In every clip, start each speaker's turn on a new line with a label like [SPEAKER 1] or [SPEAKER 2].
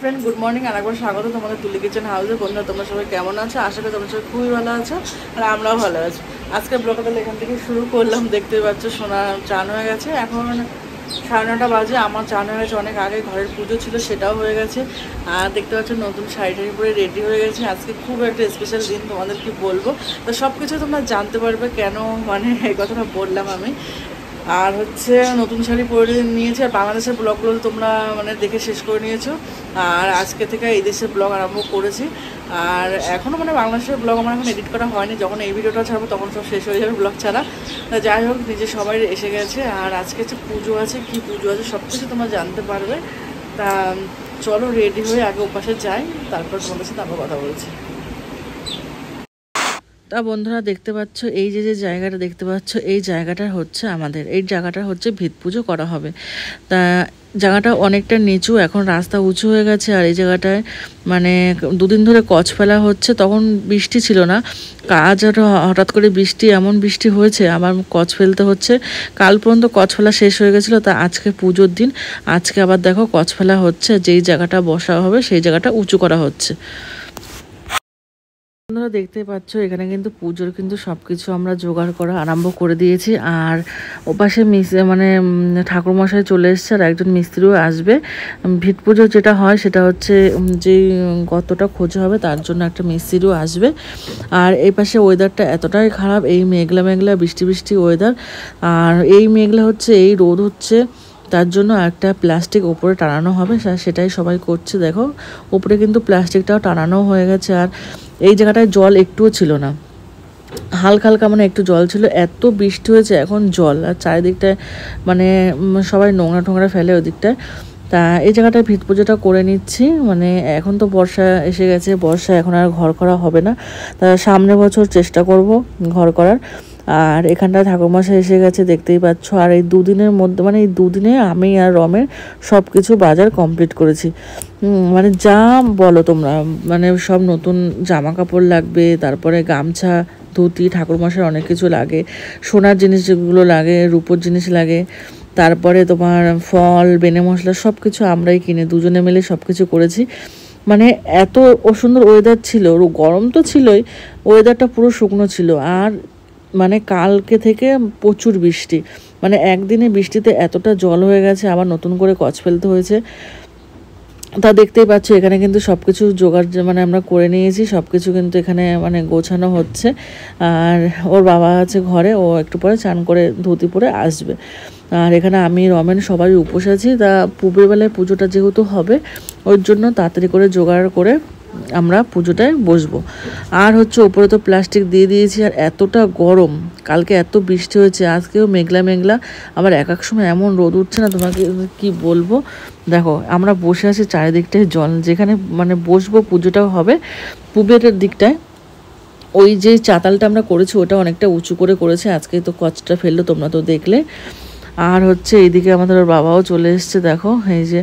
[SPEAKER 1] Friend good morning আর একবার স্বাগত তোমাদের তুলি কিচেন হাউসে। বন্ধুরা তোমরা সবাই কেমন আছো? আশা করি তোমরা সবাই খুবই ভালো আছো আর আমরাও ভালো আছি। আজকে ব্লগটা এখান থেকে শুরু করলাম। দেখতেই পাচ্ছ সোনা চান হয়ে গেছে, এখন 9:30 বাজে। আমার চান হয়ে গেছে অনেক আগে, ঘরের পুজো ছিল সেটাও হয়ে গেছে। আর দেখতে পাচ্ছ নতুন শাড়ি পরে রেডি হয়ে গেছে। আজকে খুব একটা স্পেশাল দিন, তোমাদের কি বলবো। তো সব কিছু তোমরা জানতে পারবে কেন মানে এই কথাটা বললাম আমি। আর হচ্ছে নতুন শাড়ি পরে নিয়েছি। আর বাংলাদেশের ব্লগগুলো তোমরা মানে দেখে শেষ করে নিয়েছো। আর আজকে থেকে এই দেশের ব্লগ আরম্ভ করেছি। আর এখনও মানে বাংলাদেশের ব্লগ আমার এখন এডিট করা হয়নি, যখন এই ভিডিওটা ছাড়বো তখন সব শেষ হয়ে যাবে ব্লগ ছাড়া। যাই হোক, নিজে সবাই এসে গেছে। আর আজকে হচ্ছে পুজো আছে, কি পুজো আছে সব কিছু তোমরা জানতে পারবে। তা চলো রেডি হয়ে আগে ওপাশে যাই, তারপর তোমাদের সাথে আবার কথা বলছি। তা বন্ধুরা দেখতে পাচ্ছ এই যে জায়গাটা দেখতে পাচ্ছ, এই জায়গাটা হচ্ছে আমাদের, এই জায়গাটা হচ্ছে ভিত পুজো করা হবে। তা জায়গাটা অনেকটা নিচু, এখন রাস্তা উঁচু হয়ে গেছে। আর এই জায়গাটায় মানে দুদিন ধরে কচ ফেলা হচ্ছে, তখন বৃষ্টি ছিল না। আজ হঠাৎ করে এমন বৃষ্টি হয়েছে, আমার কচ ফেলতে হচ্ছে। কাল পর্যন্ত কচ ফেলা শেষ হয়ে গেছিলো, তা আজকে পুজোর দিন, আজকে আবার দেখো কচ ফেলা হচ্ছে। যেই জায়গাটা বসা হবে সেই জায়গাটা উঁচু করা হচ্ছে। আপনারা দেখতে পাচ্ছ এখানে কিন্তু পুজোর কিন্তু সব কিছু আমরা জোগাড় করা আরম্ভ করে দিয়েছি। আর ওপাশে মানে ঠাকুরমশাই চলে এসছে আর একজন মিস্ত্রিও আসবে। ভিত পুজো যেটা হয় সেটা হচ্ছে যে গতটা খোঁজা হবে তার জন্য একটা মিস্ত্রিও আসবে। আর এই পাশে ওয়েদারটা এতটাই খারাপ, এই মেঘলা মেঘলা বৃষ্টি বৃষ্টি ওয়েদার। আর এই মেঘলা হচ্ছে, এই রোদ হচ্ছে, তার জন্য একটা প্লাস্টিক ওপরে টানানো হবে, সেটাই সবাই করছে। দেখো ওপরে কিন্তু প্লাস্টিকটাও টানানো হয়ে গেছে। আর এই জায়গাটায় জল একটুও ছিল না, হালকা হালকা মানে একটু জল ছিল। এত বৃষ্টি হয়েছে এখন জল, আর চারিদিকটায় মানে সবাই নোংরা টোংরা ফেলে ওদিকটায়। তা এই জায়গাটায় ভিত পুজোটা করে নিচ্ছি। মানে এখন তো বর্ষা এসে গেছে, বর্ষা এখন আর ঘর করা হবে না, তা সামনে বছর চেষ্টা করব ঘর করার। আর এখানটায় ঠাকুরমশাই এসে গেছে দেখতেই পাচ্ছ। আর এই দুদিনের মধ্যে মানে এই দুদিনে আমি আর রমের সব কিছু বাজার কমপ্লিট করেছি। মানে যা বলো তোমরা, মানে সব নতুন জামা কাপড় লাগবে, তারপরে গামছা, ধুতি, ঠাকুরমশাই অনেক কিছু লাগে, সোনার জিনিস যেগুলো লাগে, রূপোর জিনিস লাগে, তারপরে তোমার ফল, বেনে মশলা সব কিছু আমরাই কিনে দুজনে মিলে সব কিছু করেছি। মানে এত সুন্দর ওয়েদার ছিল, গরম তো ছিলই, ওয়েদারটা পুরো শুকনো ছিল। আর মানে কালকে থেকে প্রচুর বৃষ্টি, মানে একদিনে বৃষ্টিতে এতটা জল হয়ে গেছে, আবার নতুন করে কচ ফেলতে হয়েছে। তা দেখতেই পাচ্ছ এখানে কিন্তু সব কিছু জোগাড় মানে আমরা করে নিয়েছি, সব কিছু কিন্তু এখানে মানে গোছানো হচ্ছে। আর ওর বাবা আছে ঘরে, ও একটু পরে চান করে ধুতি পরে আসবে। আর এখানে আমি, রমেন সবাই উপোস আছি। তা পূবের বেলায় পুজোটা যেহেতু হবে, ওর জন্য তাড়াতাড়ি করে জোগাড় করে আমরা পুজোটায় বসবো। আর হচ্ছে ওপরে তো প্লাস্টিক দিয়ে দিয়েছি। আর এতটা গরম, কালকে এত বৃষ্টি হয়েছে, আজকেও মেঘলা মেঘলা, আবার এক এক সময় এমন রোদ উঠছে না, তোমাকে কি বলবো। দেখো আমরা বসে আছি, চারিদিকটায় জল, যেখানে মানে বসবো পুজোটাও হবে পূবের দিকটায়। ওই যে চাতালটা আমরা করেছি ওটা অনেকটা উঁচু করে করেছে, আজকে তো কচটা ফেললো, তোমরা তো দেখলে। আর হচ্ছে এইদিকে আমাদের ওর বাবাও চলে এসছে, দেখো এই যে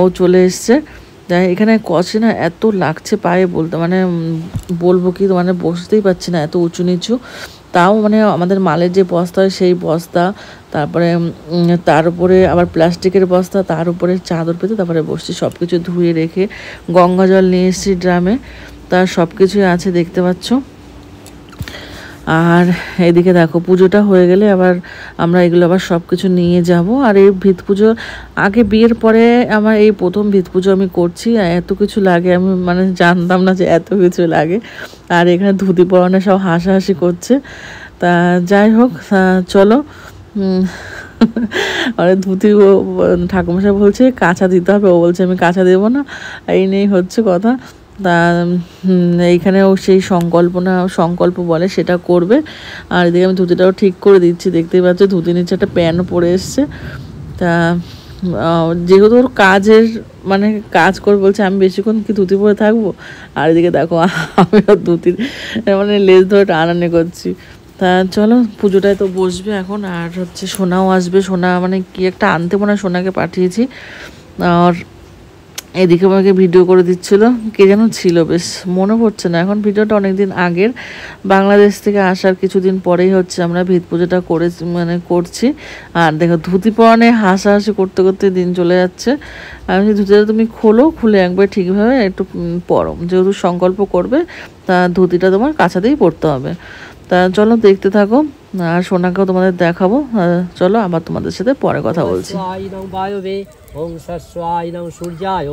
[SPEAKER 1] ও চলে এসছে। তাই এখানে কচে না এত লাগছে পায়ে, বলতে মানে বলবো কি, মানে বসতেই পারছি না, এত উঁচু নিচু। তাও মানে আমাদের মালের যে বস্তা হয় সেই বস্তা, তারপরে তার উপরে আবার প্লাস্টিকের বস্তা, তার উপরে চাদর পেতে তারপরে বসছি। সব কিছু ধুয়ে রেখে গঙ্গা জল নিয়ে এসেছি ড্রামে, তার সব কিছুই আছে দেখতে পাচ্ছ। আর এদিকে দেখো পুজোটা হয়ে গেলে আবার আমরা এগুলো আবার সব কিছু নিয়ে যাব। আর এই ভিত পুজো আগে, বিয়ের পরে আমার এই প্রথম ভিত পুজো আমি করছি। এত কিছু লাগে আমি মানে জানতাম না যে এত কিছু লাগে। আর এখানে ধুতি পরানো সব হাসাহাসি করছে। তা যাই হোক, চলো। আর ধুতি ঠাকুরমশাই বলছে কাঁচা দিতে হবে, ও বলছে আমি কাঁচা দেবো না, এই নিয়েই হচ্ছে কথা। তা এইখানেও সেই সংকল্প বলে সেটা করবে। আর এদিকে আমি ধুতিটাও ঠিক করে দিচ্ছি, দেখতেই পাচ্ছ ধুতি নিচে একটা প্যান্ট পরে এসছে। তা যেহেতু ওর কাজের মানে কাজ করে বলছে আমি বেশিক্ষণ কি ধুতি পরে থাকবো। আর এদিকে দেখো আমি ওর ধুতির মানে লেজ ধরে টানানি করছি। তা চলো পুজোটায় তো বসবে এখন। আর হচ্ছে সোনাও আসবে, সোনা মানে কি একটা আনতে মনে হয় সোনাকে পাঠিয়েছি। আর এদিকে আমাকে ভিডিও করে দিচ্ছিল, কে যেন ছিল বেশ মনে পড়ছে না এখন। ভিডিওটা অনেকদিন আগের, বাংলাদেশ থেকে আসার কিছুদিন পরেই হচ্ছে আমরা ভিত পুজোটা করে মানে করছি। আর দেখো ধুতি পরানে হাসাহাসি করতে করতে দিন চলে যাচ্ছে। আমি ধুতিটা তুমি খোলো, খুলে একবার ঠিকভাবে একটু পরো, যেহেতু সংকল্প করবে তা ধুতিটা তোমার কাছাতেই পরতে হবে। তা চলো দেখতে থাকো, আর সোনাকেও তোমাদের দেখাবো। চলো আবার তোমাদের সাথে পরে কথা বলছি।
[SPEAKER 2] ওং সস্বায় নং সূর্যায়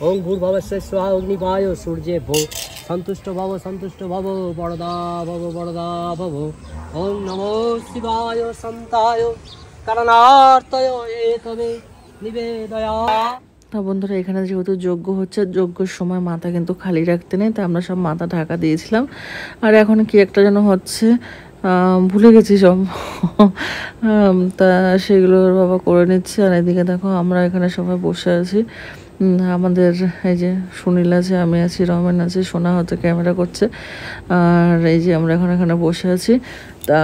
[SPEAKER 2] ওং ভূর্ভুবস্য স্বাহা অগ্নিবায় সূর্যে ভো সন্তুষ্ট ভব বরদা ভব ওং নমো শিবায় সন্তায় করণার্থয় এতবে নিবেদয়া।
[SPEAKER 1] তা বন্ধুরা, এখানে যেহেতু যজ্ঞ হচ্ছে, যজ্ঞের সময় মাথা কিন্তু খালি রাখতে নেই, তা আমরা সব মাথা ঢাকা দিয়েছিলাম। আর এখন কি একটা যেন হচ্ছে, ভুলে গেছি সব। তা সেগুলোর বাবা করে নিচ্ছে। আর এদিকে দেখো আমরা এখানে সবাই বসে আছি। আমাদের এই যে সুনীল আছে, আমি আছি, রমেন আছে, সোনা হয়তো ক্যামেরা করছে। আর এই যে আমরা এখন এখানে বসে আছি। তা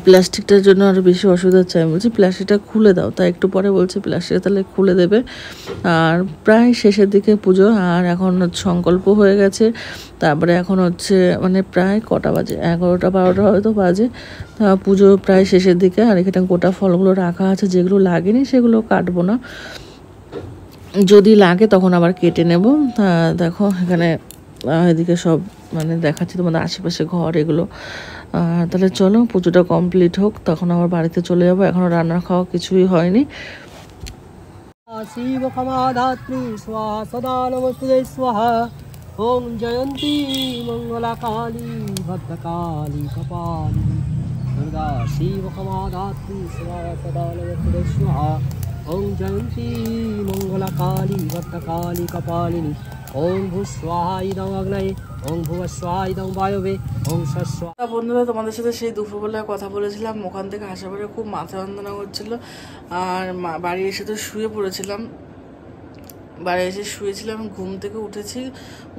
[SPEAKER 1] প্লাস্টিকটার জন্য আরও বেশি অসুবিধা হচ্ছে। আমি বলছি প্লাস্টিকটা খুলে দাও, তা একটু পরে বলছে প্লাস্টিকটা তাহলে খুলে দেবে। আর প্রায় শেষের দিকে পুজো, আর এখন সংকল্প হয়ে গেছে। তারপরে এখন হচ্ছে মানে প্রায় কটা বাজে, 11টা 12টা হয়তো বাজে। তা পুজো প্রায় শেষের দিকে। আর এখানে গোটা ফলগুলো রাখা আছে, যেগুলো লাগেনি সেগুলো কাটবো না, যদি লাগে তখন আবার কেটে নেব। তা দেখো এখানে এদিকে সব মানে দেখাচ্ছি তোমাদের আশেপাশে ঘর এগুলো। তাহলে চলো পুজোটা কমপ্লিট হোক, তখন আবার বাড়িতে চলে যাবো। এখনও রান্না খাওয়া কিছুই হয়নি।
[SPEAKER 2] শিব ক্ষমাধাত্রী স্বাহা সদা নমস্তুতে স্বাহা ওং জয়ন্তী মঙ্গলা কালী ভদ্রকালী কপালী দুর্গা শিব ক্ষমাধাত্রী স্বাহা সদা নমস্তুতে স্বাহা ওং জয়ন্তী মঙ্গলা কালী ভদ্রকালী কপালিনী ওং ভূস্বাহা ইদং অগ্নয়ে ওং ভুবস্বাহা ইদং বায়বে ওং সস্বাহা।
[SPEAKER 1] বন্ধুরা, তোমাদের সাথে সেই দুপুরবেলায় কথা বলেছিলাম, ওখান থেকে আসার পরে খুব মাথা যন্ত্রণা করছিল। আর বাড়ি এসে তো শুয়ে পড়েছিলাম। বাড়ি এসে শুয়েছিলাম, ঘুম থেকে উঠেছি,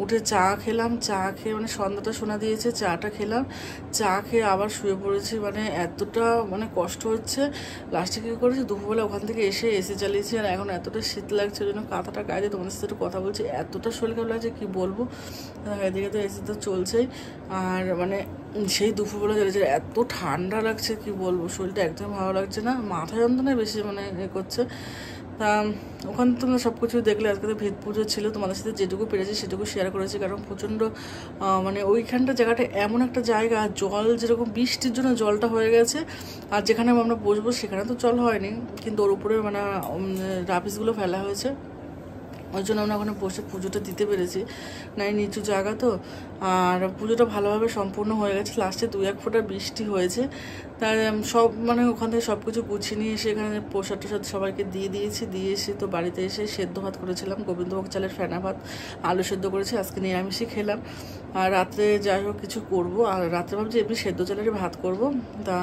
[SPEAKER 1] উঠে চা খেলাম। চা খেয়ে মানে সন্ধ্যাটা শোনা দিয়েছে, চাটা খেলাম। চা খেয়ে আবার শুয়ে পড়েছি। মানে এতটা মানে কষ্ট হচ্ছে। লাস্টে কী করেছি, দুপুরবেলা ওখান থেকে এসে এসি চালিয়েছি। আর এখন এতটা শীত লাগছে, ওই জন্য কাঁথাটা গায়ে দিয়ে তোমাদের সাথে একটু কথা বলছি। এতটা শরীর খারাপ লাগছে কী বলবো। এদিকে তো এসি তো চলছেই। আর মানে সেই দুপুরবেলা চলেছে, এত ঠান্ডা লাগছে কি বলবো, শরীরটা একদম ভালো লাগছে না, মাথা যন্ত্রণায় বেশি মানে করছে। তা ওখানে তোমরা সব কিছু দেখলে। আজকে তো ভিত পুজো ছিল, তোমাদের সাথে যেটুকু পেরেছি সেটুকু শেয়ার করেছি। কারণ প্রচণ্ড মানে ওইখানটা জায়গাটা এমন একটা জায়গা, জল যেরকম বৃষ্টির জন্য জলটা হয়ে গেছে। আর যেখানে আমরা বসবো সেখানে তো জল হয়নি, কিন্তু ওর উপরে মানে রাবিশগুলো ফেলা হয়েছে, ওই জন্য আমরা ওখানে বসে পুজোটা দিতে পেরেছি। না এই নিচু জায়গা তো। আর পুজোটা ভালোভাবে সম্পূর্ণ হয়ে গেছে। লাস্টে 2-1 ফোঁটা বৃষ্টি হয়েছে। তাই সব মানে ওখান থেকে সব কিছু গুছিয়ে নিয়ে এসে এখানে প্রসাদ টোসাদ সবাইকে দিয়ে দিয়েছি। দিয়ে এসে তো বাড়িতে এসে সেদ্ধ ভাত করেছিলাম, গোবিন্দভোগ চালের ফেনা ভাত, আলু সেদ্ধ করেছি। আজকে নিরামিষই খেলাম। আর রাত্রে যাই হোক কিছু করবো। আর রাত্রে ভাবছি এমনি সেদ্ধ চালেরই ভাত করবো। তা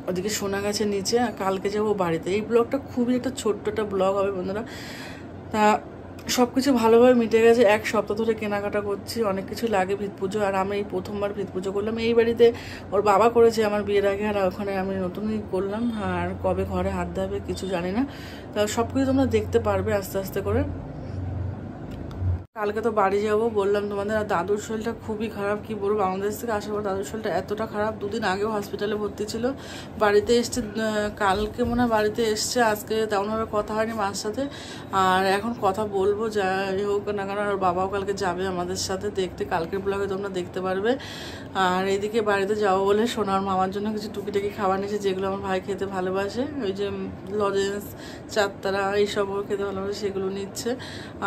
[SPEAKER 1] ওদিকে শোনা গেছে নিচে, কালকে যাবো বাড়িতে। এই ব্লগটা খুবই একটা ছোট্ট একটা ব্লগ হবে বন্ধুরা। তা সব কিছু ভালোভাবে মিটে গেছে। 1 সপ্তাহ ধরে কেনাকাটা করছি, অনেক কিছু লাগে ভিত পুজো। আর আমি এই প্রথমবার ভিত পুজো করলাম এই বাড়িতে। ওর বাবা করেছে আমার বিয়ের আগে, আর ওখানে আমি নতুনই করলাম। আর কবে ঘরে হাত দেবে কিছু জানি না। তা সব কিছু তোমরা দেখতে পারবে আস্তে আস্তে করে। কালকে তো বাড়ি যাব বললাম তোমাদের। আর দাদুর শরীরটা খুবই খারাপ, কি বলবো, বাংলাদেশ থেকে আসার পর দাদুর শরীরটা এতটা খারাপ। 2 দিন আগেও হসপিটালে ভর্তি ছিল। বাড়িতে এসছে কালকে মনে হয়, বাড়িতে এসছে। আজকে তেমনভাবে কথা হয়নি মার সাথে। আর এখন কথা বলবো যাই হোক না কেন। আর বাবাও কালকে যাবে আমাদের সাথে দেখতে, কালকের ব্লগে তোমরা দেখতে পারবে। আর এদিকে বাড়িতে যাবো বলে সোনার মামার জন্য কিছু টুকিটাকি খাবার নিয়েছে, যেগুলো আমার ভাই খেতে ভালোবাসে। ওই যে লজেন্স, চারতারা এইসবও খেতে ভালোবাসে, সেগুলো নিচ্ছে।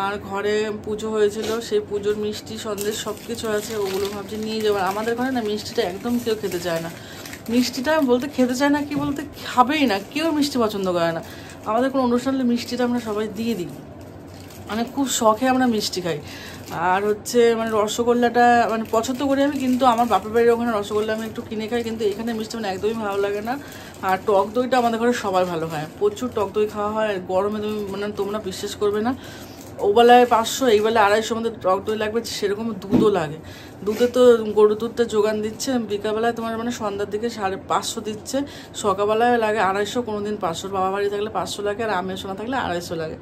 [SPEAKER 1] আর ঘরে পুজো হয়েছিল, সেই পুজোর মিষ্টি সন্দেশ সব কিছু আছে, ওগুলো ভাবছি নিয়ে যাবো। আমাদের ঘরে না মিষ্টিটা একদম কেউ খেতে চায় না। মিষ্টিটা বলতে খেতে চায় না, কি বলতে খাবেই না, কেউ মিষ্টি পছন্দ করে না। আমাদের কোনো অনুষ্ঠান হলে মিষ্টিটা আমরা সবাই দিয়ে দিই, মানে খুব শখে আমরা মিষ্টি খাই। আর হচ্ছে মানে রসগোল্লাটা মানে পছন্দ করি আমি, কিন্তু আমার বাপের বাড়ির ওখানে রসগোল্লা আমি একটু কিনে খাই, কিন্তু এখানে মিষ্টি মানে একদমই ভালো লাগে না। আর টক দইটা আমাদের ঘরে সবাই ভালো খায়, প্রচুর টক দই খাওয়া হয়। আর গরমে তুমি মানে তোমরা বিশ্বাস করবে না, ও বেলায় 500, এই বেলায় 250 মধ্যে টক দই লাগবে, সেরকম দুধও লাগে। দুধে তো গরুর দুধটা যোগান দিচ্ছে, বিকালবেলায় তোমার মানে সন্ধ্যার দিকে 550 দিচ্ছে, সকালবেলায় লাগে 250, কোনোদিন 500, বাবা বাড়ি থাকলে 500 লাগে, আর আমের সোনা থাকলে 250 লাগে।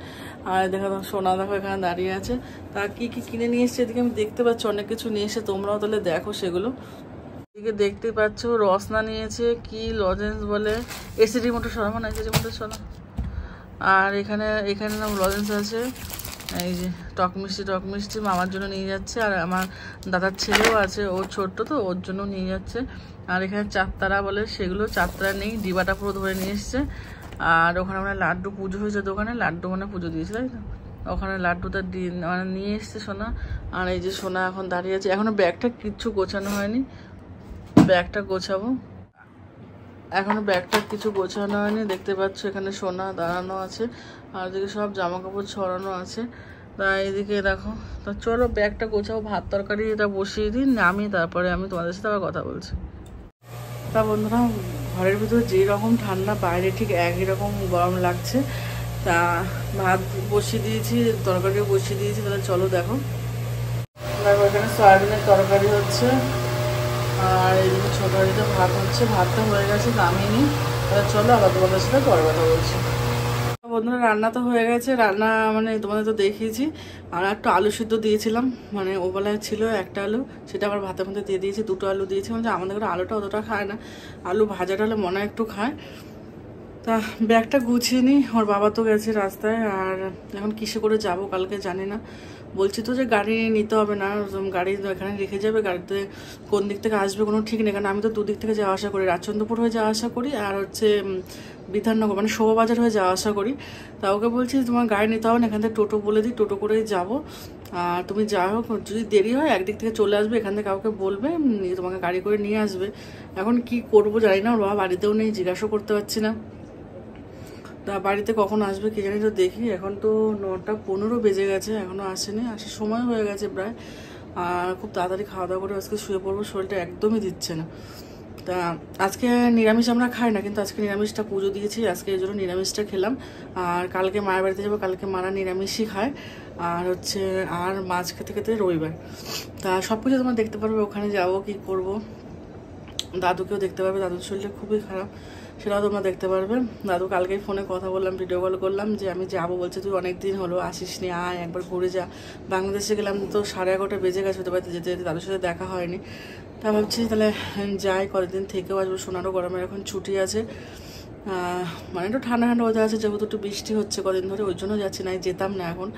[SPEAKER 1] আর দেখো সোনা দেখো এখানে দাঁড়িয়ে আছে। তা কি কি কিনে নিয়ে এসছে এদিকে আমি দেখতে পাচ্ছি, অনেক কিছু নিয়ে এসে, তোমরাও তাহলে দেখো সেগুলো। এদিকে দেখতে পাচ্ছ রসনা নিয়েছে, কি লজেন্স বলে, এসিডি মোটর সরা, মানে এসিডি মোটর সরা। আর এখানে লজেন্স আছে, এই যে টক মিষ্টি মামার জন্য নিয়ে যাচ্ছে, আর আমার দাদার ছেলেও আছে, ও ছোট্ট তো, ওর জন্য নিয়ে যাচ্ছে। আর এখানে চারতারা বলে, সেগুলো চারতারা নেই, ডিবাটা পুরো ধরে নিয়ে এসছে। আর ওখানে মানে লাড্ডু পুজো হয়েছে দোকানে, লাড্ডু মানে পুজো দিয়েছে, তাই তো ওখানে লাড্ডুটা মানে নিয়ে এসছে সোনা। আর এই যে সোনা এখন দাঁড়িয়ে আছে, এখনো ব্যাগটা কিচ্ছু গোছানো হয়নি, ব্যাগটা গোছাবো, এখনো ব্যাগটা কিছু গোছানো হয়নি। দেখতে পাচ্ছ এখানে সোনা দাঁড়ানো আছে, আর এদিকে সব জামা কাপড় ছড়ানো আছে। তা এদিকে দেখো, তা চলো ব্যাগটা গোছাও, ভাত তরকারি এটা বসিয়ে দিই, নামি তারপরে আমি তোমাদের সাথে আবার কথা বলছি। তা বন্ধুরা, ঘরের ভিতরে যেরকম ঠান্ডা, বাইরে ঠিক একই রকম গরম লাগছে। তা ভাত বসিয়ে দিয়েছি, তরকারিও বসিয়ে দিয়েছি, তাহলে চলো দেখো। দেখো এখানে সয়াবিনের তরকারি হচ্ছে, আর এইদিকে ছোটো হাঁড়িতে ভাত হচ্ছে, ভাতটা হয়ে গেছে, নামিয়ে নিই। তাহলে চলো আবার তোমাদের সাথে পরে কথা বলছি। বন্ধুরা রান্না তো হয়ে গেছে, রান্না মানে তোমাদের তো দেখিয়েছি। আর একটু আলু সিদ্ধ দিয়েছিলাম, মানে ওবেলায় ছিল একটা আলু, সেটা আবার ভাতের মধ্যে দিয়ে দিয়েছি, 2টো আলু দিয়েছি। মানে আমাদের ঘরে আলুটা অতটা খায় না, আলু ভাজাটা হলে মনে হয় একটু খায়। তা ব্যাগটা গুছিয়ে নিই, ওর বাবা তো গেছে রাস্তায়, আর এখন কিসে করে যাব কালকে জানি না। বলছি তো যে গাড়ি নিতে হবে না, গাড়ি এখানে রেখে যাবে, গাড়িতে কোন দিক থেকে আসবে কোনো ঠিক নেই, কারণ আমি তো দুদিক থেকে যাওয়া আসা করি, রাজচন্দ্রপুর হয়ে যাওয়া আসা করি, আর হচ্ছে বিধাননগর মানে শোভাবাজার হয়ে যাওয়া আসা করি। তা ওকে বলছি তোমার গাড়ি নিতে হবে না, এখান থেকে টোটো বলে দিই, টোটো করেই যাবো। আর তুমি যা হোক, যদি দেরি হয় একদিক থেকে চলে আসবে, এখান থেকে কাউকে বলবে তোমাকে গাড়ি করে নিয়ে আসবে। এখন কি করবো জানি না, ওর বাবা বাড়িতেও নেই, জিজ্ঞাসাও করতে পারছি না। তা বাড়িতে কখন আসবে কি জানি, তো দেখি। এখন তো 9টা 15 বেজে গেছে, এখনও আসেনি, আসার সময় হয়ে গেছে প্রায়। আর খুব তাড়াতাড়ি খাওয়া দাওয়া করে আজকে শুয়ে পড়বো, শরীরটা একদমই দিচ্ছে না। তা আজকে নিরামিষ আমরা খাই না, কিন্তু আজকে নিরামিষটা পুজো দিয়েছি, আজকে এই জন্য নিরামিষটা খেলাম। আর কালকে মায়ের বাড়িতে যাবো, কালকে মারা নিরামিষই খায়। আর হচ্ছে আর মাছ খেতে খেতে রবিবার। তা সব কিছু তোমরা দেখতে পারবে, ওখানে যাবো কি করব, দাদুকেও দেখতে পারবে, দাদুর শরীরটা খুবই খারাপ, সেটাও তোমরা দেখতে পারবে। দাদু কালকেই ফোনে কথা বললাম, ভিডিও কল করলাম, যে আমি যাবো, বলছে তুই অনেক দিন হলো আসিস নি, আয় একবার ঘুরে যা। বাংলাদেশে গেলাম তো 11:30 বেজে গেছে, হতে পারতে যেতে যেতে দাদুর সাথে দেখা হয়নি। তা ভাবছি তাহলে যাই, কয়েকদিন থেকেও আসবো, সোনারও গরমের এখন ছুটি আছে, মানে একটু ঠান্ডা ঠান্ডা ওয়েদার আছে, যেহেতু একটু বৃষ্টি হচ্ছে কদিন ধরে, ওই জন্য যাচ্ছি, না যেতাম না এখন,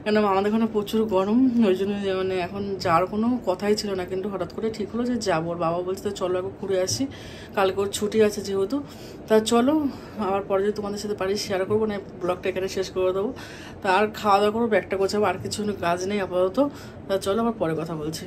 [SPEAKER 1] কেন আমাদের এখানে প্রচুর গরম, ওই জন্য মানে এখন যাওয়ার কোনো কথাই ছিল না। কিন্তু হঠাৎ করে ঠিক হলো যে যাবো, ওর বাবা বলছে চলো একবার ঘুরে আসি, কালকে ওর ছুটি আছে যেহেতু। তা চলো, আবার পরে যদি তোমাদের সাথে পারি শেয়ার করবো, না ব্লগটা এখানে শেষ করে দেবো। তা আর খাওয়া দাওয়া করবো, ব্যাগটা গোছাবো, আর কিছু কাজ নেই আপাতত। তা চলো আবার পরে কথা বলছি।